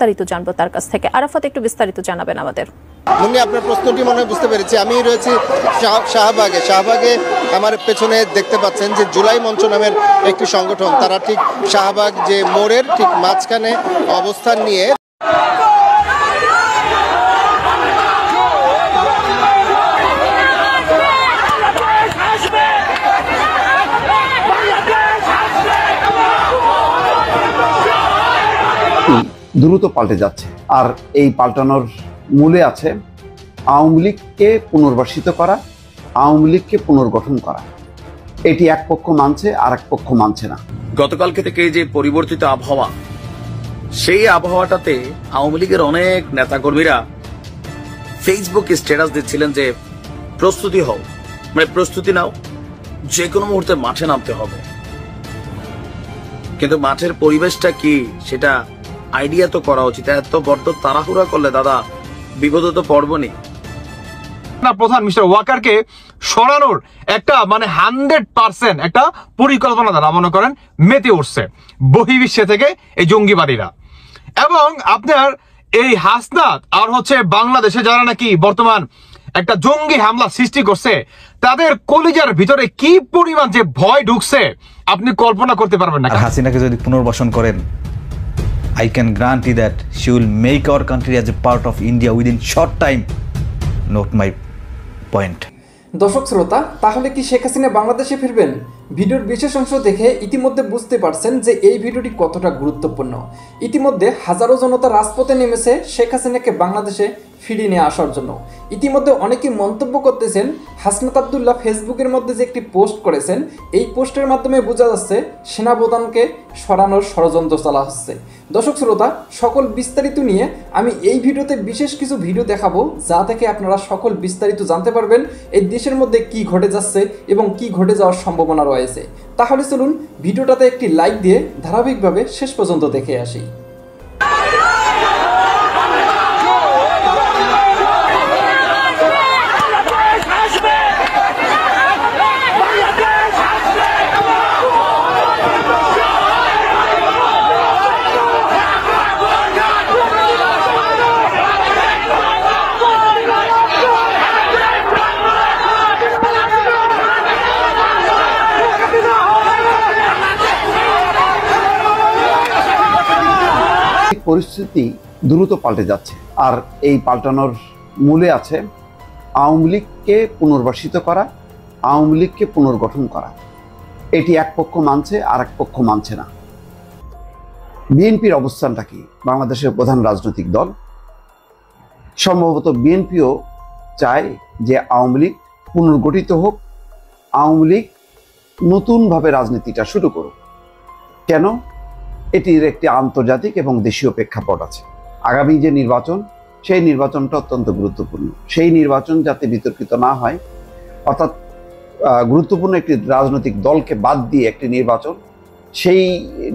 বিস্তারিত জানবো তার কাছ থেকে। আরাফাত, একটু বিস্তারিত জানাবেন আমাদের। মুন্নি, আপনার প্রশ্নটি মনে হয় বুঝতে পেরেছি। আমি রয়েছি শাহবাগে। আমার পেছনে দেখতে পাচ্ছেন যে জুলাই মঞ্চ নামের একটি সংগঠন, তারা ঠিক শাহবাগ যে মোড়ের ঠিক মাঝখানে অবস্থান নিয়ে দ্রুত পাল্টে যাচ্ছে। আর এই পাল্টানোর মূলে আছে আওয়ামী লীগকে পুনর্বাসিত করা, আওয়ামী লীগকে পুনর্গঠন করা। এটি এক পক্ষ মানছে, আর এক পক্ষ মানছে না। গতকালকে থেকে যে পরিবর্তিত আবহাওয়া, সেই আবহাওয়াটাতে আওয়ামী লীগের অনেক নেতাকর্মীরা ফেসবুকে স্ট্যাটাস দিচ্ছিলেন যে প্রস্তুতি হও, মানে প্রস্তুতি নাও, যে কোনো মুহূর্তে মাঠে নামতে হবে। কিন্তু মাঠের পরিবেশটা কি সেটা আইডিয়া তো করা উচিত। এত বড্ড তাড়াহুড়া করলে দাদা বিপদে তো পড়বনি। প্রধান মিস্টার ওয়াকারকে সরানোর একটা 100% একটা পরিকল্পনা তারা মনে করেন মেতে উঠছে বহির্বিশ্বে থেকে এই জঙ্গিবাদীরা। এবং আপনার এই হাসনাত আর বাংলাদেশে যারা নাকি বর্তমান একটা জঙ্গি হামলা সৃষ্টি করছে, তাদের কলিজার ভিতরে কি পরিমাণ যে ভয় ঢুকছে আপনি কল্পনা করতে পারবেন না। হাসিনাকে যদি পুনর্বাসন করেন, I can grant you that she will make our country as a part of India within short time. Note my point. দর্শক শ্রোতা, তাহলে কি শেখ হাসিনা বাংলাদেশে ফিরবেন? ভিডিওর বিশেষ অংশ দেখে ইতিমধ্যে বুঝতে পারছেন যে এই ভিডিওটি কতটা গুরুত্বপূর্ণ। ইতিমধ্যে হাজারো জনতা রাজপথে নেমেছে শেখ হাসিনাকে বাংলাদেশে ফিরিয়ে নিয়ে আসার জন্য। ইতিমধ্যে অনেকেই মন্তব্য করতেছেন, হাসনাত আব্দুল্লাহ ফেসবুকের মধ্যে যে একটি পোস্ট করেছেন, এই পোস্টের মাধ্যমে বোঝা যাচ্ছে সেনাপ্রধানকে সরানোর ষড়যন্ত্র চালা হচ্ছে। দর্শক শ্রোতা, সকল বিস্তারিত নিয়ে আমি এই ভিডিওতে বিশেষ কিছু ভিডিও দেখাবো, যা থেকে আপনারা সকল বিস্তারিত জানতে পারবেন এই দেশের মধ্যে কি ঘটে যাচ্ছে এবং কি ঘটে যাওয়ার সম্ভাবনা রয়েছে। তাহলে চলুন ভিডিওটাতে একটি লাইক দিয়ে ধারাবাহিকভাবে শেষ পর্যন্ত দেখে আসি। পরিস্থিতি দ্রুত পাল্টে যাচ্ছে। আর এই পাল্টানোর মূলে আছে আওয়ামী লীগকে পুনর্বাসিত করা, আওয়ামী লীগকে পুনর্গঠন করা। এটি এক পক্ষ মানছে, আর এক পক্ষ মানছে না। বিএনপির অবস্থানটা কি? বাংলাদেশের প্রধান রাজনৈতিক দল, সম্ভবত বিএনপিও চায় যে আওয়ামী লীগ পুনর্গঠিত হোক, আওয়ামী লীগ নতুনভাবে রাজনীতিটা শুরু করুক। কেন? এটির একটি আন্তর্জাতিক এবং দেশীয় প্রেক্ষাপট আছে। আগামী যে নির্বাচন, সেই নির্বাচনটা অত্যন্ত গুরুত্বপূর্ণ। সেই নির্বাচন যাতে বিতর্কিত না হয়, অর্থাৎ গুরুত্বপূর্ণ একটি রাজনৈতিক দলকে বাদ দিয়ে একটি নির্বাচন, সেই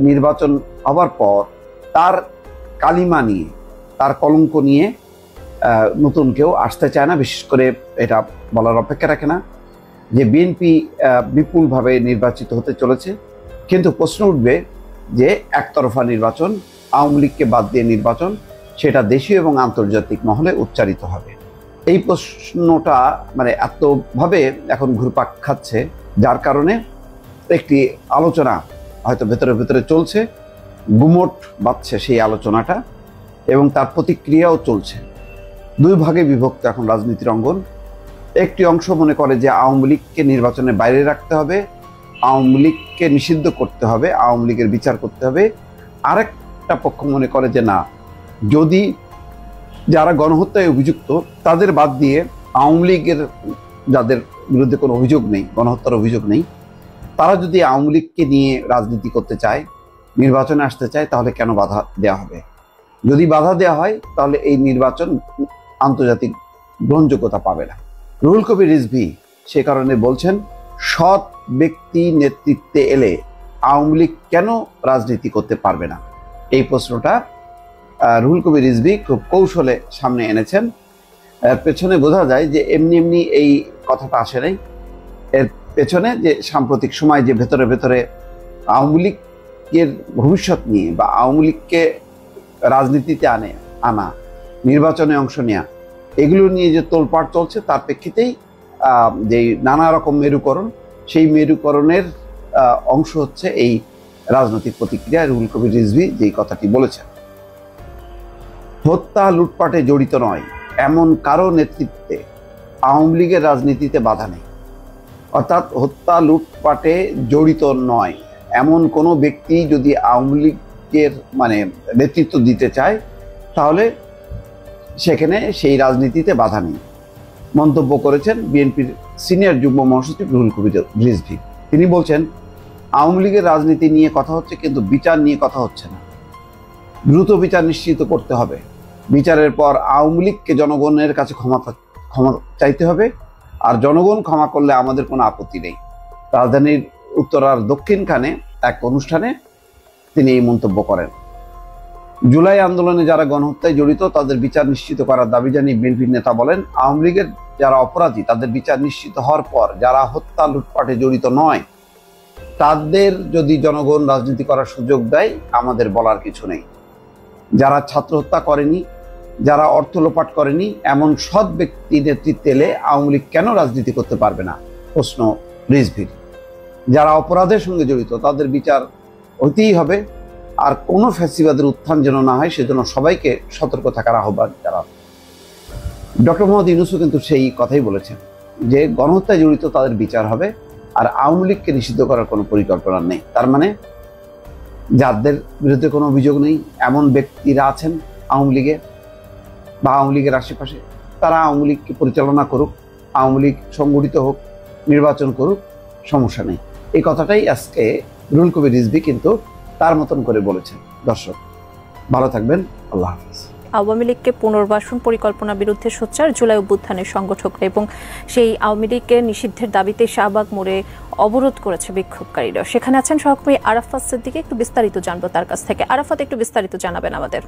নির্বাচন হবার পর তার কালিমা নিয়ে, তার কলঙ্ক নিয়ে নতুন কেউ আসতে চায় না। বিশেষ করে এটা বলার অপেক্ষা রাখে না যে বিএনপি বিপুলভাবে নির্বাচিত হতে চলেছে। কিন্তু প্রশ্ন উঠবে যে একতরফা নির্বাচন, আওয়ামী লীগকে বাদ দিয়ে নির্বাচন, সেটা দেশীয় এবং আন্তর্জাতিক মহলে উচ্চারিত হবে। এই প্রশ্নটা এতভাবে এখন ঘুরপাক খাচ্ছে, যার কারণে একটি আলোচনা হয়তো ভেতরে ভেতরে চলছে, গুমট বাঁধছে সেই আলোচনাটা, এবং তার প্রতিক্রিয়াও চলছে। দুই ভাগে বিভক্ত এখন রাজনীতির অঙ্গন। একটি অংশ মনে করে যে আওয়ামী লীগকে নির্বাচনের বাইরে রাখতে হবে, আওয়ামী লীগকে নিষিদ্ধ করতে হবে, আওয়ামী লীগের বিচার করতে হবে। আরেকটা পক্ষ মনে করে যে না, যদি যারা গণহত্যায় অভিযুক্ত তাদের বাদ দিয়ে আওয়ামী লীগের যাদের বিরুদ্ধে কোনো অভিযোগ নেই, গণহত্যার অভিযোগ নেই, তারা যদি আওয়ামী লীগকে নিয়ে রাজনীতি করতে চায়, নির্বাচনে আসতে চায়, তাহলে কেন বাধা দেওয়া হবে? যদি বাধা দেওয়া হয় তাহলে এই নির্বাচন আন্তর্জাতিক গ্রহণযোগ্যতা পাবে না। রুহুল কবির রিজভী সে কারণে বলছেন, সৎ ব্যক্তি নেতৃত্বে এলে আওয়ামী লীগ কেন রাজনীতি করতে পারবে না? এই প্রশ্নটা রুহুল কবির রিজভী খুব কৌশলে সামনে এনেছেন। এর পেছনে বোঝা যায় যে এমনি এমনি এই কথাটা আসে নাই। এর পেছনে যে সাম্প্রতিক সময় যে ভেতরে ভেতরে আওয়ামী লীগের ভবিষ্যৎ নিয়ে বা আওয়ামী লীগকে রাজনীতিতে আনা, নির্বাচনে অংশ নেওয়া, এগুলো নিয়ে যে তোলপাড় চলছে তার প্রেক্ষিতেই যে নানা রকম মেরুকরণ, সেই মেরুকরণের অংশ হচ্ছে এই রাজনৈতিক প্রতিক্রিয়া। রুহুল কবির রিজভী যেই কথাটি বলেছেন, হত্যা লুটপাটে জড়িত নয় এমন কারো নেতৃত্বে আওয়ামী লীগের রাজনীতিতে বাধা নেই। অর্থাৎ হত্যা লুটপাটে জড়িত নয় এমন কোনো ব্যক্তি যদি আওয়ামী লীগের নেতৃত্ব দিতে চায় তাহলে সেখানে সেই রাজনীতিতে বাধা নেই মন্তব্য করেছেন বিএনপির সিনিয়র যুগ্ম মহাসচিব রুহুল কবির রিজভী। তিনি বলছেন, আওয়ামী লীগের রাজনীতি নিয়ে কথা হচ্ছে কিন্তু বিচার নিয়ে কথা হচ্ছে না। দ্রুত বিচার নিশ্চিত করতে হবে। বিচারের পর আওয়ামী লীগকে জনগণের কাছে ক্ষমা চাইতে হবে, আর জনগণ ক্ষমা করলে আমাদের কোনো আপত্তি নেই। রাজধানীর উত্তরার দক্ষিণখানে এক অনুষ্ঠানে তিনি এই মন্তব্য করেন। জুলাই আন্দোলনে যারা গণহত্যায় জড়িত তাদের বিচার নিশ্চিত করার দাবি জানিয়ে বিএনপির নেতা বলেন, আওয়ামী লীগের যারা অপরাধী তাদের বিচার নিশ্চিত হওয়ার পর যারা হত্যা লুটপাটে জড়িত নয় তাদের যদি জনগণ রাজনীতি করার সুযোগ দেয় আমাদের বলার কিছু নেই। যারা ছাত্র হত্যা করেনি, যারা অর্থ লোপাট করেনি এমন সৎ ব্যক্তি নেতৃত্বে এলে আওয়ামী লীগ কেন রাজনীতি করতে পারবে না? প্রশ্ন রিজভীর। যারা অপরাধের সঙ্গে জড়িত তাদের বিচার হতেই হবে, আর কোনো ফ্যাসিবাদের উত্থান যেন না হয় সেজন্য সবাইকে সতর্ক থাকার আহ্বান জানান। ডক্টর মোহাম্মদ ইউনূসও কিন্তু সেই কথাই বলেছেন যে গণহত্যায় জড়িত তাদের বিচার হবে, আর আওয়ামী লীগকে নিষিদ্ধ করার কোনো পরিকল্পনা নেই। তার মানে যাদের বিরুদ্ধে কোনো অভিযোগ নেই এমন ব্যক্তিরা আছেন আওয়ামী লীগে বা আওয়ামী লীগের আশেপাশে, তারা আওয়ামী লীগকে পরিচালনা করুক, আওয়ামী লীগ সংগঠিত হোক, নির্বাচন করুক, সমস্যা নেই। এই কথাটাই আজকে রুহুল কবির রিজভী কিন্তু তার মতন করে বলেছেন। দর্শক ভালো থাকবেন, আল্লাহ হাফেজ। আওয়ামী লীগকে পুনর্বাসন পরিকল্পনা বিরুদ্ধে সোচ্চার জুলাই অভ্যুত্থানের সংগঠকরা এবং সেই আওয়ামী লীগকে নিষিদ্ধের দাবিতে শাহবাগ মোড়ে অবরোধ করেছে বিক্ষোভকারীরা। সেখানে আছেন সহকর্মী আরাফাত সিদ্দিকী, একটু বিস্তারিত জানবো তার কাছ থেকে। আরাফাত, একটু বিস্তারিত জানাবেন আমাদের।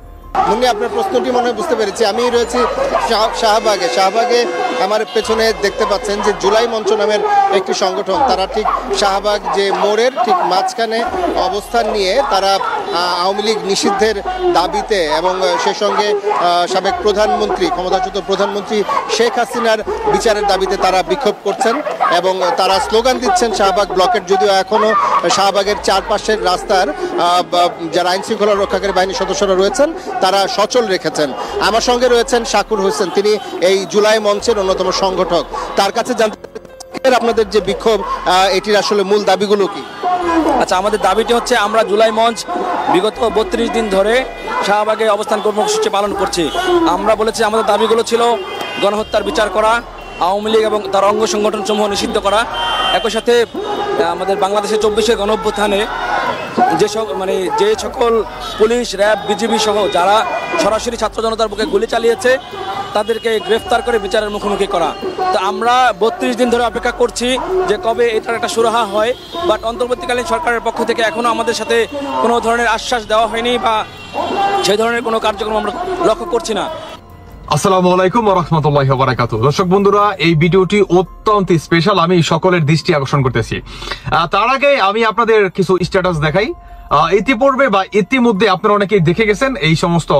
মুন্নি, আপনার প্রশ্নটি মনে হয় বুঝতে পেরেছি। আমি রয়েছি শাহবাগে। আমার পেছনে দেখতে পাচ্ছেন যে জুলাই মঞ্চ নামের একটি সংগঠন, তারা ঠিক শাহবাগ যে মোড়ের ঠিক মাঝখানে অবস্থান নিয়ে তারা আওয়ামী লীগ নিষিদ্ধের দাবিতে এবং সে সঙ্গে সাবেক প্রধানমন্ত্রী, ক্ষমতাচ্যুত প্রধানমন্ত্রী শেখ হাসিনার বিচারের দাবিতে তারা বিক্ষোভ করছেন এবং তারা স্লোগান দিচ্ছেন শাহবাগ ব্লকের। যদিও এখনও শাহবাগের চারপাশের রাস্তার যারা আইন শৃঙ্খলা রক্ষাকারী বাহিনীর সদস্যরা রয়েছেন তারা সচল রেখেছেন। আমার সঙ্গে রয়েছেন শাকুর হোসেন, তিনি এই জুলাই মঞ্চের অন্যতম সংগঠক। তার কাছে জানতে আপনাদের যে বিক্ষোভ, এটির আসলে মূল দাবিগুলো কি? আচ্ছা, আমাদের দাবিটি হচ্ছে, আমরা জুলাই মঞ্চ বিগত 32 দিন ধরে শাহবাগে অবস্থান কর্মসূচি পালন করছি। আমরা বলেছি আমাদের দাবিগুলো ছিল গণহত্যার বিচার করা, আওয়ামী লীগ এবং তার অঙ্গ সংগঠন সমূহ নিষিদ্ধ করা, একই সাথে আমাদের বাংলাদেশের 24 গণঅভ্যুত্থানে যে সকল পুলিশ, র্যাব, বিজিবি সহ যারা সরাসরি ছাত্র জনতার বুকে গুলি চালিয়েছে তাদেরকে গ্রেফতার করে বিচারের মুখোমুখি করা। তো আমরা 32 দিন ধরে অপেক্ষা করছি যে কবে এটার একটা সুরাহা হয়, বাট অন্তর্বর্তীকালীন সরকারের পক্ষ থেকে এখনও আমাদের সাথে কোনো ধরনের আশ্বাস দেওয়া হয়নি বা সেই ধরনের কোনো কার্যক্রম আমরা লক্ষ্য করছি না। আসসালামু আলাইকুম ওয়া রাহমাতুল্লাহি ওয়া বারাকাতুহু। দর্শক বন্ধুরা, এই ভিডিওটি অত্যন্ত স্পেশাল, আমি সকলের দৃষ্টি আকর্ষণ করতেছি। তার আগে আমি আপনাদের কিছু স্ট্যাটাস দেখাই। ইতিপূর্বে বা ইতিমধ্যে আপনারা অনেকেই দেখে গেছেন এই সমস্ত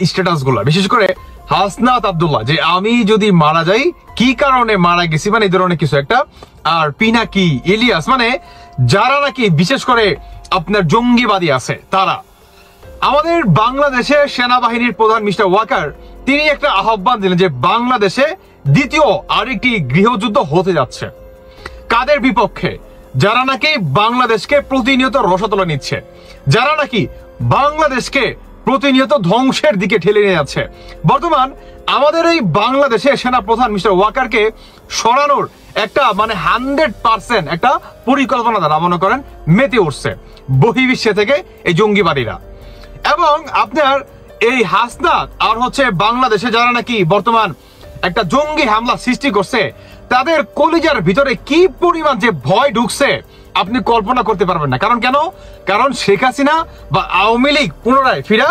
স্ট্যাটাস গুলো, বিশেষ করে হাসনাত আব্দুল্লাহ, যে আমি যদি মারা যাই কি কারণে মারা গেছি, এই ধরনের কিছু একটা। আর পিনাকি, ইলিয়াস, যারা নাকি বিশেষ করে আপনার জঙ্গিবাদী আছে তারা। আমাদের বাংলাদেশের সেনাবাহিনীর প্রধান মিস্টার ওয়াকার তিনি একটা আহ্বান দিলেন যে বাংলাদেশে দ্বিতীয় আরেকটি গৃহযুদ্ধ হতে যাচ্ছে। কাদের বিপক্ষে? যারা নাকি বাংলাদেশকে প্রতিনিয়ত রসাতলে নিচ্ছে, যারা নাকি বাংলাদেশকে প্রতিনিয়ত ধ্বংসের দিকে ঠেলে নিয়ে যাচ্ছে। বর্তমান আমাদের এই বাংলাদেশের সেনা প্রধান মিস্টার ওয়াকারকে সরানোর একটা 100% একটা পরিকল্পনা দ্বারা মনে করেন মেতে উঠছে বহির্বিশ্বে থেকে এই জঙ্গিবাদীরা। এবং আপনার এই হাসনাত আর বাংলাদেশে যারা নাকি বর্তমান একটা জঙ্গি হামলা সৃষ্টি করছে, তাদের কলিজার ভিতরে কি পরিমাণ যে ভয় ঢুকছে আপনি কল্পনা করতে পারবেন না। কারণ কেন? কারণ শেখ হাসিনা বা আওয়ামী লীগ পুনরায় ফিরা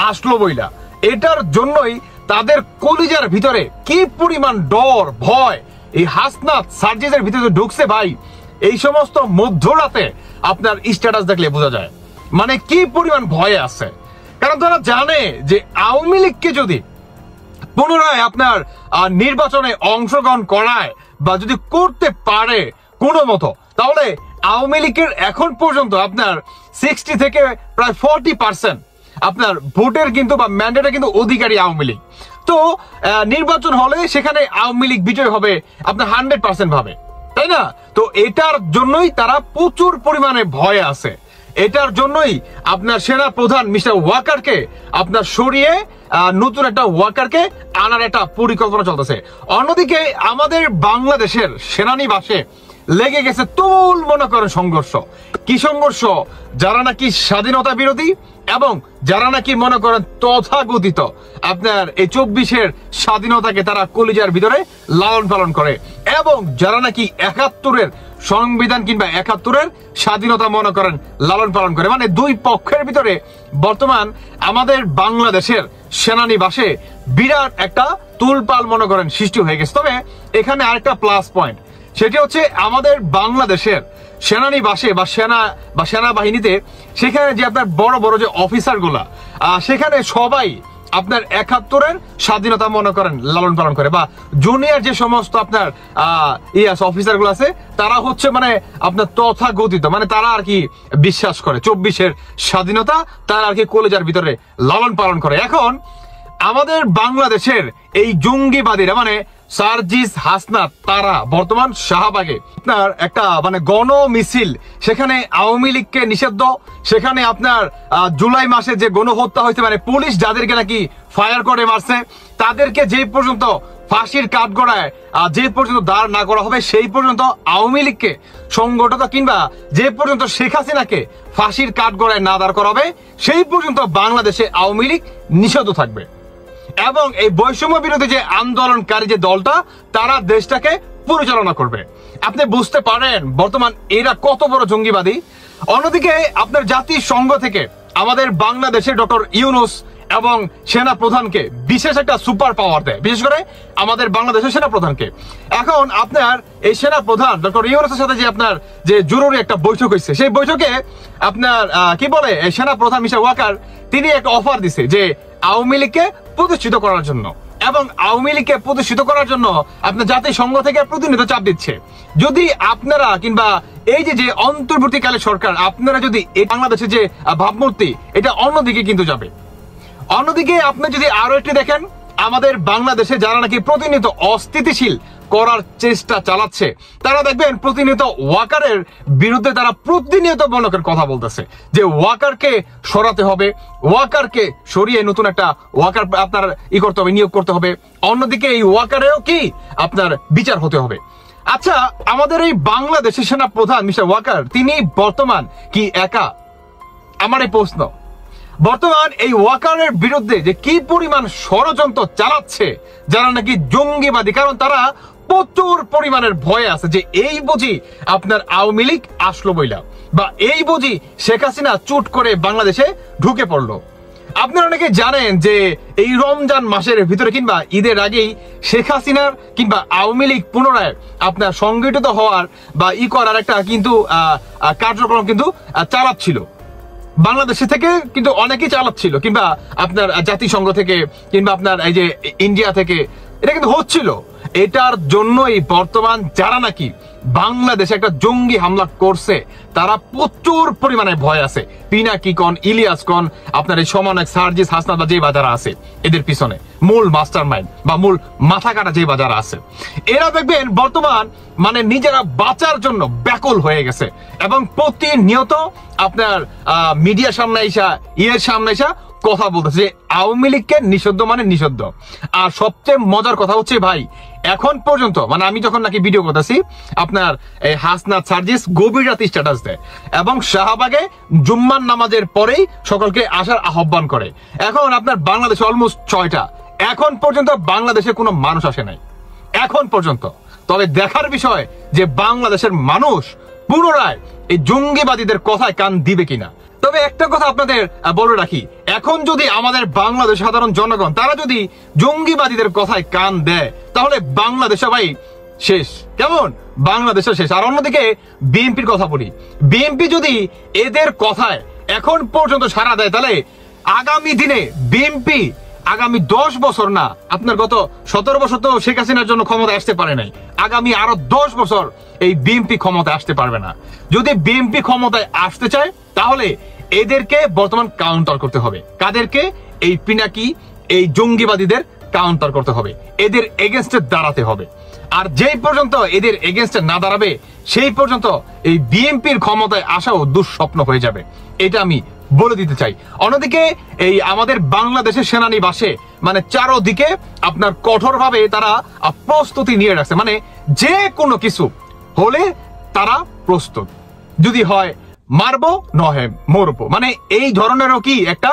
আসলো বইলা, এটার জন্যই তাদের কলিজার ভিতরে কি পরিমাণ ডর, ভয় এই হাসনাত সার্জিসের ভিতরে ঢুকছে ভাই। এই সমস্ত মধ্যরাতে আপনার স্ট্যাটাস দেখলে বোঝা যায় কি পরিমাণ ভয়ে আছে। কারণ তারা জানে যে আওয়ামী লীগকে যদি পুনরায় আপনার নির্বাচনে অংশগ্রহণ করায় বা যদি করতে পারে কোনো মতো, তাহলে আওয়ামী লীগের এখন পর্যন্ত আপনার 60 থেকে প্রায় 40% আপনার ভোটের কিন্তু বা ম্যান্ডেটের কিন্তু অধিকারী আওয়ামী লীগ। তো নির্বাচন হলে সেখানে আওয়ামী লীগ বিজয় হবে আপনার 100% ভাবে, তাই না? তো এটার জন্যই তারা প্রচুর পরিমাণে ভয়ে আছে। এটার জন্যই আপনার সেনা প্রধান মিস্টার ওয়াকারকে আপনার সরিয়ে নতুন একটা ওয়াকারকে আনার একটা পরিকল্পনা চলতেছে। অন্যদিকে আমাদের বাংলাদেশের সেনানিবাসে লেগে গেছে তুল মনে করেন সংঘর্ষ। কি সংঘর্ষ? যারা নাকি স্বাধীনতা বিরোধী এবং যারা নাকি মনে করেন তথাকথিত আপনার এই 24-এর স্বাধীনতাকে তারা কলিজার ভিতরে লালন পালন করে, এবং যারা নাকি 71-এর সংবিধান কিংবা 71-এর স্বাধীনতা মনে করেন লালন পালন করে। মানে দুই পক্ষের ভিতরে বর্তমান আমাদের বাংলাদেশের সেনানিবাসে বিরাট একটা তুলপাল মনে করেন সৃষ্টি হয়ে গেছে। তবে এখানে আরেকটা প্লাস পয়েন্ট, সেটি হচ্ছে আমাদের বাংলাদেশের সেনানিবাসে বা সেনাবাহিনীতে সেখানে যে আপনার বড় বড় যে অফিসার গুলা সেখানে সবাই আপনার 71-এর স্বাধীনতা মনে করেন লালন পালন করে, বা জুনিয়র যে সমস্ত আপনার অফিসার গুলো আছে তারা হচ্ছে মানে আপনার তথাকথিত মানে তারা আর কি বিশ্বাস করে 24-এর স্বাধীনতা, তারা আর কি কলেজার ভিতরে লালন পালন করে। এখন আমাদের বাংলাদেশের এই জঙ্গিবাদীরা মানে সার্জিস হাসনাত তারা বর্তমান শাহবাগে আপনার একটা মানে গণ মিছিল, সেখানে আওয়ামী লীগকে নিষিদ্ধ, সেখানে আপনার জুলাই মাসে যে গণহত্যা হয়েছে মানে পুলিশ যাদেরকে নাকি ফায়ার করে মারছে তাদেরকে যে পর্যন্ত ফাঁসির কাঠগড়ায় যে পর্যন্ত দাঁড় না করা হবে সেই পর্যন্ত আওয়ামী লীগকে সংগঠিত কিংবা যে পর্যন্ত শেখ হাসিনাকে ফাঁসির কাঠগড়ায় না দাঁড় করা হবে সেই পর্যন্ত বাংলাদেশে আওয়ামী লীগ নিষিদ্ধ থাকবে। এবং এই বৈষম্য বিরোধী যে আন্দোলনকারী যে দলটা তারা দেশটাকে পরিচালনা করবে। আপনি বুঝতে পারেন বর্তমান এরা কত বড় জঙ্গিবাদী। অন্যদিকে আপনার জাতিসংঘ থেকে আমাদের বাংলাদেশের ডক্টর ইউনূস এবং সেনা প্রধানকে বিশেষ একটা সুপার পাওয়ার দেয়, বিশেষ করে আমাদের বাংলাদেশের সেনা প্রধানকে। এখন আপনার এই সেনা প্রধান ডক্টর ইউনূসের সাথে যে আপনার যে জরুরি একটা বৈঠক হয়েছে সেই বৈঠকে আপনার কি বলে সেনা প্রধান মিস্টার ওয়াকার তিনি একটা অফার দিছে যে আওয়ামী লীগকে প্রতিষ্ঠিত করার জন্য, এবং আওয়ামী লীগকে প্রতিষ্ঠিত করার জন্য আপনার জাতিসংঘ থেকে প্রতিনিয়ত চাপ দিচ্ছে। যদি আপনারা কিংবা এই যে অন্তর্বর্তীকালে সরকার আপনারা যদি এই বাংলাদেশের যে ভাবমূর্তি এটা অন্যদিকে কিন্তু যাবে। অন্যদিকে আপনি যদি আরো একটি দেখেন আমাদের বাংলাদেশে যারা নাকি প্রতিনিয়ত অস্থিতিশীল করার চেষ্টা চালাচ্ছে তারা দেখবেন প্রতিনিয়ত ওয়াকারের বিরুদ্ধে তারা প্রতিনিয়ত মনে করেন কথা বলতেছে যে ওয়াকারকে সরাতে হবে, ওয়াকারকে সরিয়ে নতুন একটা ওয়াকার আপনার করতে হবে, নিয়োগ করতে হবে। অন্যদিকে এই ওয়াকারেও কি আপনার বিচার হতে হবে। আচ্ছা, আমাদের এই বাংলাদেশের সেনা প্রধান মিস্টার ওয়াকার তিনি বর্তমান কি একা? আমার এই প্রশ্ন। বর্তমান এই ওয়াকারের বিরুদ্ধে যে কি পরিমাণ ষড়যন্ত্র চালাচ্ছে যারা নাকি জঙ্গিবাদী, কারণ তারা প্রচুর পরিমাণের ভয় আছে যে এই বুঝি আপনার আওয়ামী লীগ আসলো বইলা, বা এই বুঝি শেখ হাসিনা চুট করে বাংলাদেশে ঢুকে পড়লো। আপনারা অনেকে জানেন যে এই রমজান মাসের ভিতরে কিংবা ঈদের আগেই শেখ হাসিনার কিংবা আওয়ামী লীগ পুনরায় আপনার সংগঠিত হওয়ার বা করার একটা কিন্তু কার্যক্রম কিন্তু চালাচ্ছিল বাংলাদেশে থেকে, কিন্তু অনেকেই চালাচ্ছিল কিংবা আপনার জাতিসংঘ থেকে কিংবা আপনার এই যে ইন্ডিয়া থেকে এটা কিন্তু হচ্ছিল। এটার জন্যই বর্তমান যারা নাকি বাংলাদেশে একটা জঙ্গি হামলা করছে তারা প্রচুর পরিমাণে ভয় আছে। পিনাকি কন, ইলিয়াস কন, আপনার এই সমন্বয়ক সার্জিস হাসনাত বা যে বাজারা আছে এদের পিছনে মূল মাস্টার মাইন্ড বা মূল মাথা কাটা যে বাজারা আছে এরা দেখবেন বর্তমান মানে নিজেরা বাঁচার জন্য ব্যাকুল হয়ে গেছে এবং প্রতিনিয়ত আপনার মিডিয়ার সামনে এসা সামনে এসা কথা বলতেছে যে আওয়ামী লীগকে নিষিদ্ধ মানে নিষিদ্ধ। আর সবচেয়ে মজার কথা হচ্ছে ভাই এখন পর্যন্ত মানে আমি যখন নাকি ভিডিও করতেছি আপনার এই হাসনাত সার্জিস গভীর রাতে স্ট্যাটাস দেয় এবং শাহবাগে জুম্মার নামাজের পরেই সকলকে আসার আহ্বান করে। এখন আপনার বাংলাদেশে অলমোস্ট 6টা, এখন পর্যন্ত বাংলাদেশে কোনো মানুষ আসে নাই এখন পর্যন্ত। তবে দেখার বিষয় যে বাংলাদেশের মানুষ পুনরায় এই জঙ্গিবাদীদের কথায় কান দিবে কিনা। তবে একটা কথা আপনাদের বলে রাখি, এখন যদি আমাদের বাংলাদেশ সাধারণ জনগণ তারা যদি জঙ্গিবাদীদের কথায় কান দেয় তাহলে বাংলাদেশে ভাই শেষ। কেমন? বাংলাদেশে শেষ। আর অন্যদিকে বিএনপির কথা বলি, বিএনপি যদি এদের কথায় এখন পর্যন্ত সাড়া দেয় তাহলে আগামী দিনে বিএনপি আগামী 10 বছর না, আপনার গত 17 বছর তো শেখ হাসিনার জন্য ক্ষমতায় আসতে পারে নাই, আগামী আরো 10 বছর এই বিএনপি ক্ষমতায় আসতে পারবে না। যদি বিএনপি ক্ষমতায় আসতে চায় তাহলে এদেরকে বর্তমান কাউন্টার করতে হবে। কাদেরকে? এই পিনাকি, এই জঙ্গিবাদীদের কাউন্টার করতে হবে, এদের এগেনস্টে দাঁড়াতে হবে। আর যেই পর্যন্ত এদের এগেনস্টে না দাঁড়াবে সেই পর্যন্ত এই বিএনপির ক্ষমতায় আসাও দুঃস্বপ্ন হয়ে যাবে, এটা আমি বলে দিতে চাই। অন্যদিকে এই আমাদের বাংলাদেশের সেনানিবাসে মানে চারোদিকে আপনার কঠোরভাবে তারা প্রস্তুতি নিয়ে রাখছে, মানে যে কোনো কিছু হলে তারা প্রস্তুত, যদি হয় মারবো নয় মরবো, মানে এই ধরনেরও কি একটা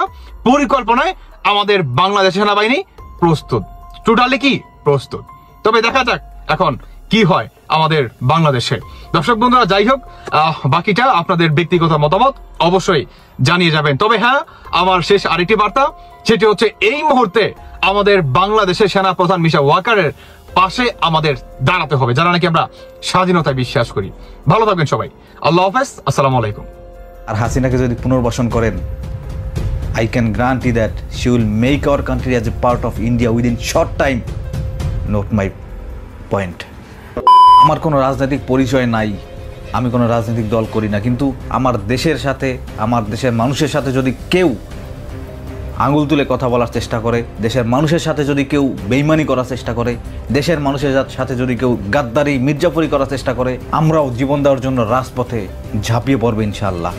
পরিকল্পনায় আমাদের বাংলাদেশ সেনাবাহিনী প্রস্তুত, টোটালি কি প্রস্তুত। তবে দেখা যাক এখন কি হয় আমাদের বাংলাদেশে। দর্শক বন্ধুরা, যাই হোক, বাকিটা আপনাদের ব্যক্তিগত মতামত অবশ্যই জানিয়ে যাবেন। তবে হ্যাঁ, আমার শেষ আরেকটি বার্তা, সেটি হচ্ছে এই মুহূর্তে আমাদের বাংলাদেশের সেনা প্রধান মিশা ওয়াকারের পাশে আমাদের দাঁড়াতে হবে, যারা নাকি আমরা স্বাধীনতায় বিশ্বাস করি। ভালো থাকবেন সবাই, আল্লাহ হাফেজ, আসসালামু আলাইকুম। আর হাসিনাকে যদি পুনর্বাসন করেন, I can guarantee that she will make our country as a part of India within short time. Note my point. আমার কোনো রাজনৈতিক পরিচয় নাই, আমি কোনো রাজনৈতিক দল করি না, কিন্তু আমার দেশের সাথে, আমার দেশের মানুষের সাথে যদি কেউ আঙুল তুলে কথা বলার চেষ্টা করে, দেশের মানুষের সাথে যদি কেউ বেইমানি করার চেষ্টা করে, দেশের মানুষের সাথে যদি কেউ গাদ্দারি মির্জাফরি করার চেষ্টা করে, আমরাও জীবন দেওয়ার জন্য রাজপথে ঝাঁপিয়ে পড়বে ইনশাআল্লাহ।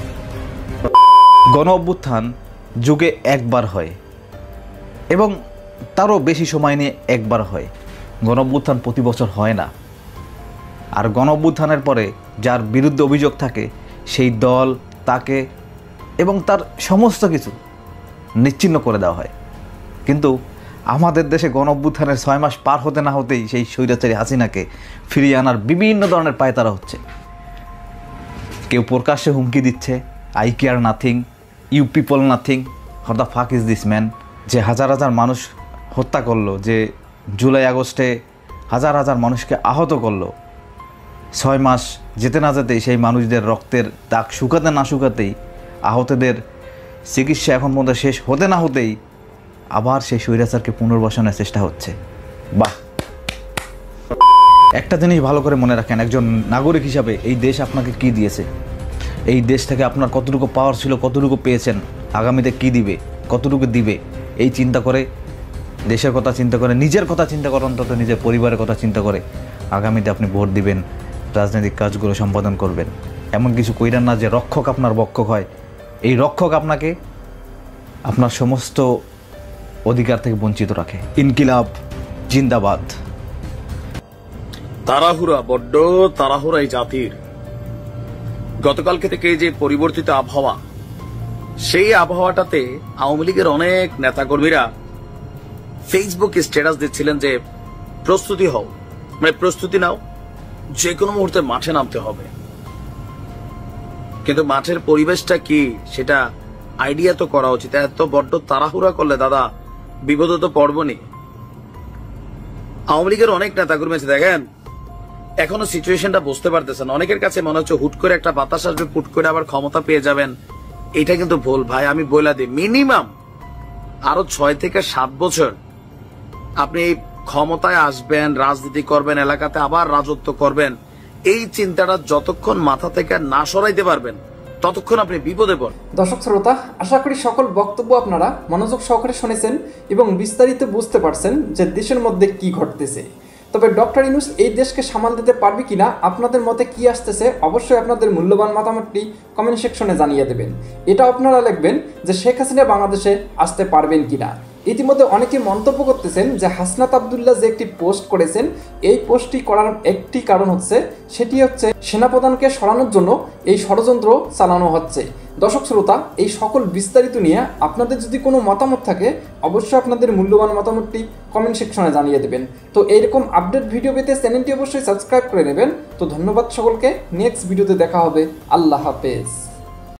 গণ অভ্যুত্থান যুগে একবার হয় এবং তারও বেশি সময় নিয়ে একবার হয়, গণ অভ্যুত্থান প্রতি বছর হয় না। আর গণ অভ্যুত্থানের পরে যার বিরুদ্ধে অভিযোগ থাকে সেই দল, তাকে এবং তার সমস্ত কিছু নিশ্চিহ্ন করে দেওয়া হয়। কিন্তু আমাদের দেশে গণ অভ্যুত্থানের 6 মাস পার হতে না হতেই সেই স্বৈরাচারী হাসিনাকে ফিরিয়ে আনার বিভিন্ন ধরনের পায়তারা হচ্ছে। কেউ প্রকাশ্যে হুমকি দিচ্ছে, I care nothing, you people nothing, what the fuck is this man. যে হাজার হাজার মানুষ হত্যা করলো, যে জুলাই আগস্টে হাজার হাজার মানুষকে আহত করলো, 6 মাস যেতে না যেতেই সেই মানুষদের রক্তের দাগ শুকাতে না শুকাতেই, আহতদের চিকিৎসা এখন পর্যন্ত শেষ হতে না হতেই আবার সেই স্বৈরাচারকে পুনর্বাসনের চেষ্টা হচ্ছে। বাহ! একটা জিনিস ভালো করে মনে রাখেন, একজন নাগরিক হিসাবে এই দেশ আপনাকে কি দিয়েছে, এই দেশ থেকে আপনার কতটুকু পাওয়ার ছিল, কতটুকু পেয়েছেন, আগামীতে কি দিবে, কতটুকু দিবে, এই চিন্তা করে, দেশের কথা চিন্তা করে, নিজের কথা চিন্তা করে, অন্তত নিজের পরিবারের কথা চিন্তা করে আগামীতে আপনি ভোট দিবেন, রাজনৈতিক কাজগুলো সম্পাদন করবেন। এমন কিছু কইরেন না যে রক্ষক আপনার বক্ষক হয়, এই রক্ষক আপনাকে আপনার সমস্ত অধিকার থেকে বঞ্চিত রাখে। ইনকিলাব জিন্দাবাদ। তাড়াহুড়া, বড্ড তাড়াহুড়া এই জাতির। গতকালকে থেকে যে পরিবর্তিত আবহাওয়া, সেই আবহাওয়াটাতে আওয়ামী লীগের অনেক নেতাকর্মীরা ফেসবুকে স্ট্যাটাস দিচ্ছিলেন যে প্রস্তুতি হও, মানে প্রস্তুতি নাও, যে কোনো মুহূর্তে মাঠে নামতে হবে। কিন্তু মাঠের পরিবেশটা কি সেটা আইডিয়া তো করা উচিত। এত বড্ড তাড়াহুড়া করলে দাদা বিপদে তো পড়বনি। আওয়ামী লীগের অনেক নেতাকর্মী আছে, দেখেন এখনো সিচুয়েশনটা বুঝতে পারতেছেন। অনেকের কাছে মনে হচ্ছে হুট করে একটা বাতাস আসবে, হুট করে আবার ক্ষমতা পেয়ে যাবেন। এটা কিন্তু ভুল ভাই, আমি বলে দিই, মিনিমাম আরো 6 থেকে 7 বছর আপনি ক্ষমতায় আসবেন, রাজনীতি করবেন, এলাকাতে আবার রাজত্ব করবেন, এই চিন্তাটা যতক্ষণ মাথা থেকে না সরাইতে পারবেন ততক্ষণ আপনি বিপদে পড়েন। দর্শক শ্রোতা, আশা করি সকল বক্তব্য আপনারা মনোযোগ সহকারে শুনেছেন এবং বিস্তারিত বুঝতে পারছেন যে দেশের মধ্যে কি ঘটতেছে। তবে ডক্টর ইউনূস এই দেশকে সামাল দিতে পারবে কিনা, আপনাদের মতে কি আসতেছে, অবশ্যই আপনাদের মূল্যবান মতামতটি কমেন্ট সেকশনে জানিয়ে দেবেন। এটা আপনারা লিখবেন যে শেখ হাসিনা বাংলাদেশে আসতে পারবেন কিনা। ইতিমধ্যে অনেকে মন্তব্য করতেছেন যে হাসনাত আবদুল্লাহ যে একটি পোস্ট করেছেন, এই পোস্টটি করার একটি কারণ হচ্ছে, সেটি হচ্ছে সেনাপ্রধানকে সরানোর জন্য এই ষড়যন্ত্র চালানো হচ্ছে। দর্শক শ্রোতা, এই সকল বিস্তারিত নিয়ে আপনাদের যদি কোনো মতামত থাকে অবশ্যই আপনাদের মূল্যবান মতামতটি কমেন্ট সেকশনে জানিয়ে দেবেন। তো এইরকম আপডেট ভিডিও পেতে চ্যানেলটি অবশ্যই সাবস্ক্রাইব করে নেবেন। তো ধন্যবাদ সকলকে, নেক্সট ভিডিওতে দেখা হবে। আল্লাহ হাফেজ।